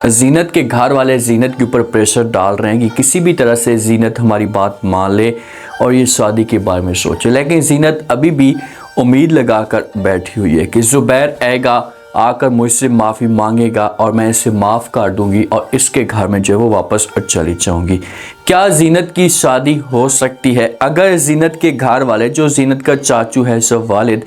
जीनत के घर वाले जीनत के ऊपर प्रेशर डाल रहे हैं कि किसी भी तरह से जीनत हमारी बात मान ले और ये शादी के बारे में सोचे, लेकिन जीनत अभी भी उम्मीद लगाकर बैठी हुई है कि ज़ुबैर आएगा, आकर मुझसे माफ़ी मांगेगा और मैं इसे माफ़ कर दूंगी और इसके घर में जो है वो वापस चली जाऊंगी। क्या जीनत की शादी हो सकती है? अगर जीनत के घर वाले, जो जीनत का चाचू है सब वालिद,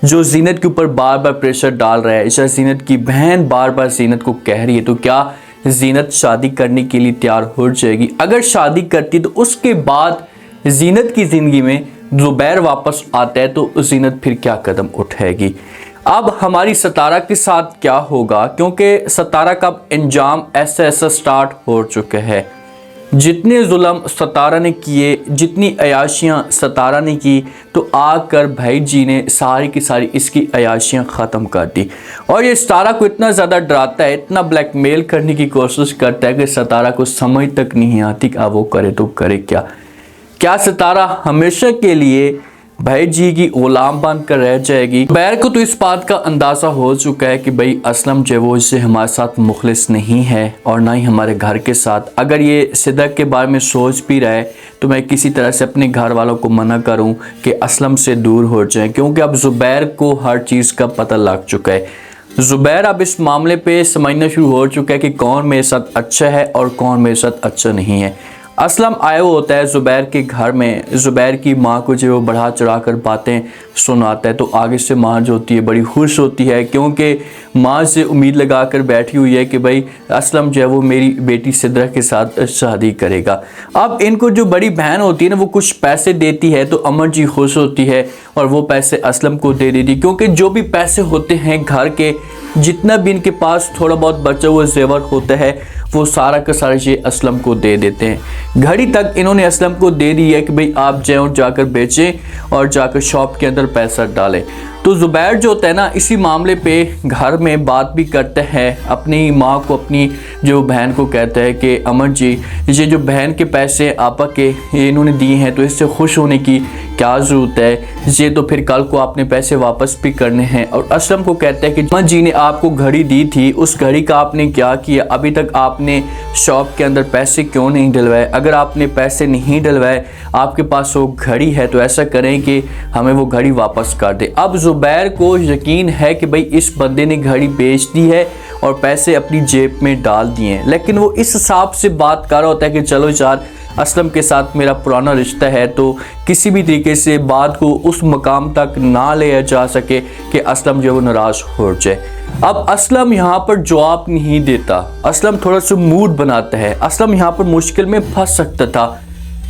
जो जीनत के ऊपर बार बार प्रेशर डाल रहा है, या जीनत की बहन बार बार जीनत को कह रही है, तो क्या जीनत शादी करने के लिए तैयार हो जाएगी? अगर शादी करती तो उसके बाद जीनत की ज़िंदगी में ज़ुबैर वापस आता है तो जीनत फिर क्या कदम उठाएगी? अब हमारी सतारा के साथ क्या होगा, क्योंकि सतारा का अंजाम ऐसा स्टार्ट हो चुका है। जितने जुल्म सतारा ने किए, जितनी अयाशियाँ सतारा ने की, तो आकर भाई जी ने सारी की सारी इसकी अयाशियाँ ख़त्म कर दी। और ये सतारा को इतना ज़्यादा डराता है, इतना ब्लैकमेल करने की कोशिश करता है कि सतारा को समझ तक नहीं आती कि अब वो करे तो करे क्या। क्या सतारा हमेशा के लिए भाई जी की गुलाम बन कर रह जाएगी? ज़ुबैर को तो इस बात का अंदाज़ा हो चुका है कि भाई असलम जो वो इससे हमारे साथ मुखलिस नहीं है और ना ही हमारे घर के साथ। अगर ये सिद्दीक़ के बारे में सोच भी रहा है तो मैं किसी तरह से अपने घर वालों को मना करूं कि असलम से दूर हो जाए, क्योंकि अब ज़ुबैर को हर चीज़ का पता लग चुका है। ज़ुबैर अब इस मामले पे समझना शुरू हो चुका है कि कौन मेरे साथ अच्छा है और कौन मेरे साथ अच्छा नहीं है। असलम आया हुआ होता है ज़ुबैर के घर में, ज़ुबैर की माँ को जो बढ़ा चढ़ा कर बातें सुनाता है, तो आगे से माँ जो होती है बड़ी खुश होती है, क्योंकि माँ से उम्मीद लगा कर बैठी हुई है कि भाई असलम जो है वो मेरी बेटी सिद्रा के साथ शादी करेगा। अब इनको जो बड़ी बहन होती है ना, वो कुछ पैसे देती है तो अमर जी खुश होती है और वो पैसे असलम को दे देती, क्योंकि जो भी पैसे होते हैं घर के, जितना भी इनके पास थोड़ा बहुत बचा हुआ जेवर होता है, वो सारा का सारा ये असलम को दे देते हैं। घड़ी तक इन्होंने असलम को दे दी है कि भाई आप जाकर बेचें और जाकर शॉप के अंदर पैसा डालें। तो ज़ुबैर जो होता है ना, इसी मामले पे घर में बात भी करता है, अपनी माँ को, अपनी जो बहन को कहता है कि अमर जी, ये जो बहन के पैसे आपा के इन्होंने दिए हैं तो इससे खुश होने की क्या ज़रूरत है, ये तो फिर कल को आपने पैसे वापस भी करने हैं। और असलम को कहता है कि अमर जी ने आपको घड़ी दी थी, उस घड़ी का आपने क्या किया? अभी तक आपने शॉप के अंदर पैसे क्यों नहीं डलवाए? अगर आपने पैसे नहीं डलवाए, आपके पास वो घड़ी है, तो ऐसा करें कि हमें वो घड़ी वापस कर दे। अब ज़ुबैर को यकीन है कि भाई इस बंदे ने घड़ी बेच दी है और पैसे अपनी जेब में डाल दिए हैं, लेकिन वो इस हिसाब से बात कर रहा होता है कि चलो यार, असलम के साथ मेरा पुराना रिश्ता है, तो किसी भी तरीके से बात को उस मकाम तक ना ले जा सके कि असलम जो वो नाराज़ हो जाए। अब असलम यहाँ पर जवाब नहीं देता, असलम थोड़ा सा मूड बनाता है। असलम यहाँ पर मुश्किल में फंस सकता था,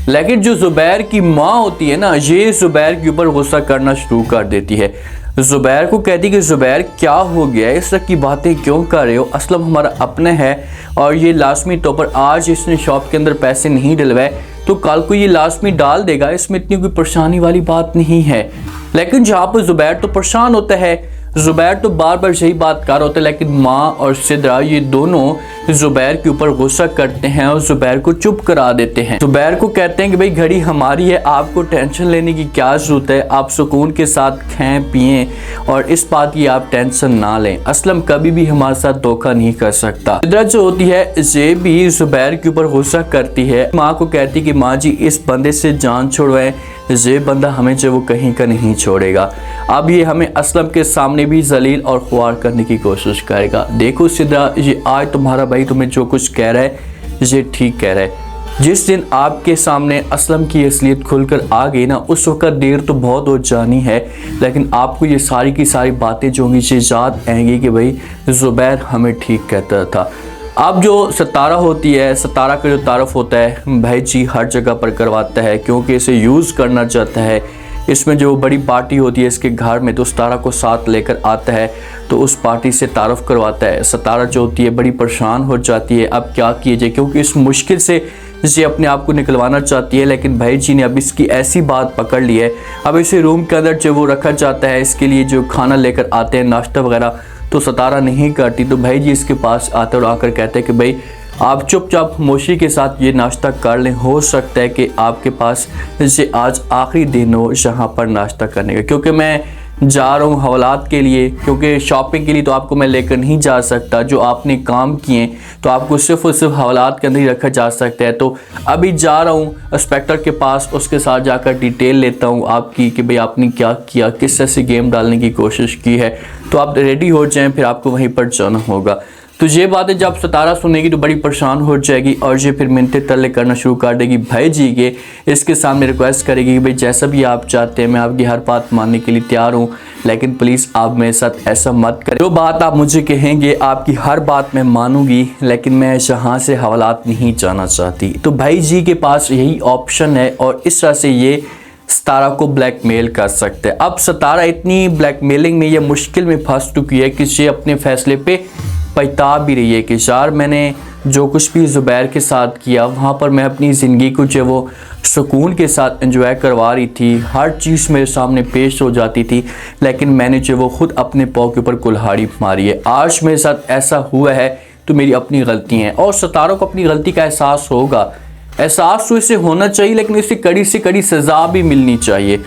लेकिन जो ज़ुबैर की माँ होती है ना, ये ज़ुबैर के ऊपर गुस्सा करना शुरू कर देती है। ज़ुबैर को कहती है कि ज़ुबैर क्या हो गया, इस तरह की बातें क्यों कर रहे हो? असलम हमारा अपना है और ये लाजमी तौर पर आज इसने शॉप के अंदर पैसे नहीं डलवाए तो कल को ये लाजमी डाल देगा, इसमें इतनी कोई परेशानी वाली बात नहीं है। लेकिन जहाँ पर ज़ुबैर तो परेशान होता है, ज़ुबैर तो बार बार यही बात कर होता है, लेकिन माँ और सिद्रा ये दोनों ज़ुबैर के ऊपर गुस्सा करते हैं और ज़ुबैर को चुप करा देते हैं। ज़ुबैर को कहते हैं कि भाई घड़ी हमारी है, आपको टेंशन लेने की क्या ज़रूरत है, आप सुकून के साथ खाएं पिएं और इस बात की आप टेंशन ना लें। असलम कभी भी हमारे साथ धोखा नहीं कर सकता। सिद्रा जो होती है ये भी ज़ुबैर के ऊपर गुस्सा करती है, माँ को कहती कि माँ जी इस बंदे से जान छुड़वाएं, ये बंदा हमें जो वो कहीं का नहीं छोड़ेगा। अब ये हमें असलम के सामने भी जलील और ख्वार करने की कोशिश करेगा। देखो सिद्रा, ये आज तुम्हारा भाई तुम्हें जो कुछ कह रहा है ये ठीक कह रहा है। जिस दिन आपके सामने असलम की असलियत खुलकर आ गई ना, उस वक्त देर तो बहुत हो जानी है, लेकिन आपको ये सारी की सारी बातें जो होंगी ये याद आएंगी कि भाई ज़ुबैर हमें ठीक कहता था। अब जो सतारा होती है, सतारा का जो तारफ़ होता है भाई जी हर जगह पर करवाता है, क्योंकि इसे यूज़ करना चाहता है। इसमें जो बड़ी पार्टी होती है इसके घर में, तो सतारा को साथ लेकर आता है, तो उस पार्टी से तारफ़ करवाता है। सतारा जो होती है बड़ी परेशान हो जाती है, अब क्या किया जाए, क्योंकि इस मुश्किल से ये अपने आप को निकलवाना चाहती है, लेकिन भाई जी ने अब इसकी ऐसी बात पकड़ ली है। अब इसे रूम के अंदर जो वो रखा जाता है, इसके लिए जो खाना लेकर आते हैं, नाश्ता वगैरह, तो सतारा नहीं करती, तो भाई जी इसके पास आते और आकर कहते हैं कि भाई आप चुपचाप खामोशी के साथ ये नाश्ता कर लें, हो सकता है कि आपके पास ये आज आखिरी दिन हो यहाँ पर नाश्ता करने का, क्योंकि मैं जा रहा हूँ हवालात के लिए, क्योंकि शॉपिंग के लिए तो आपको मैं लेकर नहीं जा सकता। जो आपने काम किए तो आपको सिर्फ और सिर्फ हवालात के अंदर ही रखा जा सकता है। तो अभी जा रहा हूँ इंस्पेक्टर के पास, उसके साथ जाकर डिटेल लेता हूँ आपकी कि भाई आपने क्या किया, किस तरह से गेम डालने की कोशिश की है। तो आप रेडी हो जाएँ, फिर आपको वहीं पर जाना होगा। तो ये बातें जब सितारा सुनेगी तो बड़ी परेशान हो जाएगी और ये फिर मिन्नतें तरले करना शुरू कर देगी भाई जी के। इसके सामने रिक्वेस्ट करेगी कि भाई जैसा भी आप चाहते हैं मैं आपकी हर बात मानने के लिए तैयार हूँ, लेकिन प्लीज़ आप मेरे साथ ऐसा मत करें। जो बात आप मुझे कहेंगे आपकी हर बात मैं मानूंगी, लेकिन मैं यहाँ से हवालात नहीं जाना चाहती। तो भाई जी के पास यही ऑप्शन है और इस तरह से ये सितारा को ब्लैकमेल कर सकते हैं। अब सितारा इतनी ब्लैकमेलिंग में या मुश्किल में फंस चुकी है कि ये अपने फैसले पे पछता भी रही है कि यार मैंने जो कुछ भी ज़ुबैर के साथ किया वहाँ पर मैं अपनी ज़िंदगी को जो वो सुकून के साथ एंजॉय करवा रही थी, हर चीज़ मेरे सामने पेश हो जाती थी, लेकिन मैंने जो वो खुद अपने पाँव के ऊपर कुल्हाड़ी मारी है। आज मेरे साथ ऐसा हुआ है तो मेरी अपनी गलती है और सितारों को अपनी गलती का एहसास होगा। एहसास तो इसे होना चाहिए, लेकिन इसे कड़ी से कड़ी सज़ा भी मिलनी चाहिए।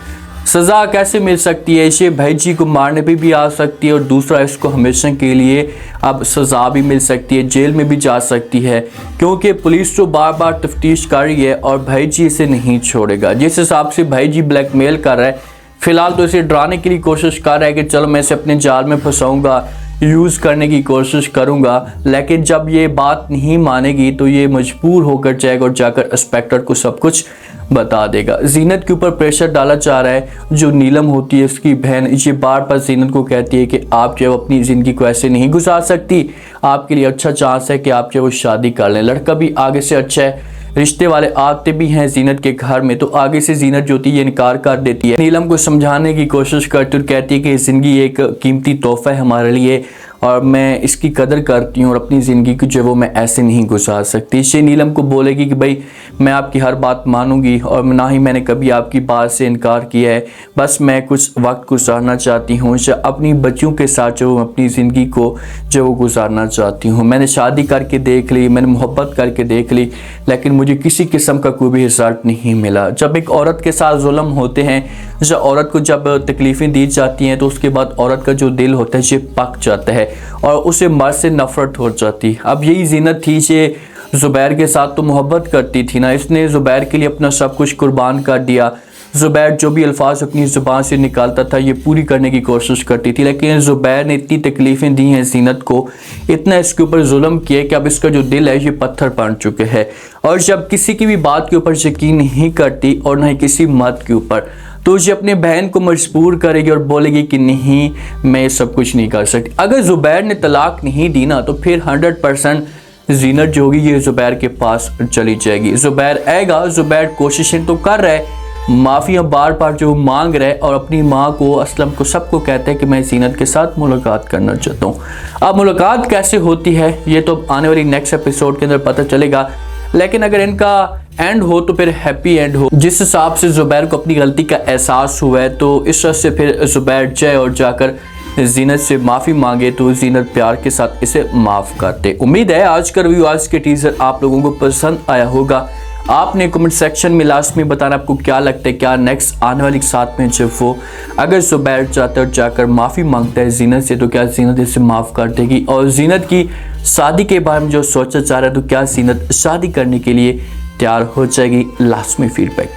सज़ा कैसे मिल सकती है? इसे भाई जी को मारने पे भी आ सकती है और दूसरा इसको हमेशा के लिए अब सज़ा भी मिल सकती है, जेल में भी जा सकती है, क्योंकि पुलिस तो बार बार तफ्तीश कर रही है और भाई जी इसे नहीं छोड़ेगा। जिस हिसाब से भाई जी ब्लैकमेल कर रहा है, फ़िलहाल तो इसे डराने की कोशिश कर रहा है कि चलो मैं इसे अपने जाल में फंसाऊँगा, यूज़ करने की कोशिश करूँगा, लेकिन जब ये बात नहीं मानेगी तो ये मजबूर होकर जाएगा और जाकर इंस्पेक्टर को सब कुछ बता देगा। जीनत के ऊपर प्रेशर डाला जा रहा है। जो नीलम होती है उसकी बहन, ये बार बार जीनत को कहती है कि आप जो अपनी ज़िंदगी को ऐसे नहीं गुजार सकती, आपके लिए अच्छा चांस है कि आप जो वो शादी कर लें। लड़का भी आगे से अच्छा है, रिश्ते वाले आते भी हैं जीनत के घर में, तो आगे से जीनत जो होती है ये इनकार कर देती है। नीलम को समझाने की कोशिश करती और कहती है कि ज़िंदगी एक कीमती तोहफ़ा है हमारे लिए और मैं इसकी कदर करती हूँ और अपनी ज़िंदगी को जो वो मैं ऐसे नहीं गुजार सकती। ये नीलम को बोलेगी कि भाई मैं आपकी हर बात मानूंगी और ना ही मैंने कभी आपकी बात से इनकार किया है, बस मैं कुछ वक्त गुजारना चाहती हूँ अपनी बच्चियों के साथ, जो अपनी ज़िंदगी को जो वो गुजारना चाहती हूँ। मैंने शादी करके देख ली, मैंने मोहब्बत करके देख ली, लेकिन मुझे किसी किस्म का कोई भी रिजल्ट नहीं मिला। जब एक औरत के साथ जुल्म होते हैं, जब औरत को जब तकलीफ़ें दी जाती हैं तो उसके बाद औरत का जो दिल होता है ये पक जाता है और उसे मर्द से नफरत हो जाती। अब यही जीनत थी, ये ज़ुबैर के साथ तो मोहब्बत करती थी ना, इसने ज़ुबैर के लिए अपना सब कुछ कुर्बान कर दिया। ज़ुबैर जो भी अल्फाज अपनी ज़ुबान से निकालता था ये पूरी करने की कोशिश करती थी, लेकिन ज़ुबैर ने इतनी तकलीफ़ें दी हैं जीनत को, इतना इसके ऊपर जुल्म किया कि अब इसका जो दिल है ये पत्थर बन चुके हैं और जब किसी की भी बात के ऊपर यकीन नहीं करती और ना ही किसी मर्द के ऊपर, तो ये अपने बहन को मजबूर करेगी और बोलेगी कि नहीं मैं सब कुछ नहीं कर सकती। अगर ज़ुबैर ने तलाक नहीं दी ना तो फिर 100% जीनत जो होगी ये ज़ुबैर के पास चली जाएगी। ज़ुबैर आएगा, ज़ुबैर कोशिशें तो कर रहा है, माफ़िया बार बार जो मांग रहा है और अपनी माँ को, असलम को, सबको कहता है कि मैं जीनत के साथ मुलाकात करना चाहता हूँ। अब मुलाकात कैसे होती है ये तो आने वाली नेक्स्ट एपिसोड के अंदर पता चलेगा, लेकिन अगर इनका एंड हो तो फिर हैप्पी एंड हो। जिस हिसाब से ज़ुबैर को अपनी गलती का एहसास हुआ है तो इस तरह से फिर ज़ुबैर जाए और जाकर जीनत से माफ़ी मांगे तो जीनत प्यार के साथ इसे माफ़ करते। उम्मीद है आज का रिव्यू, आज के टीज़र आप लोगों को पसंद आया होगा। आपने कमेंट सेक्शन में लास्ट में बताना आपको क्या लगता है, क्या नेक्स्ट आने वाली साथ में जब वो अगर ज़ुबैर जाता है जाकर माफ़ी मांगता है जीनत से तो क्या जीनत इसे माफ़ कर देगी, और जीनत की शादी के बारे में जो सोचा जा रहा है तो क्या जीनत शादी करने के लिए तैयार हो जाएगी। लास्ट में फीडबैक।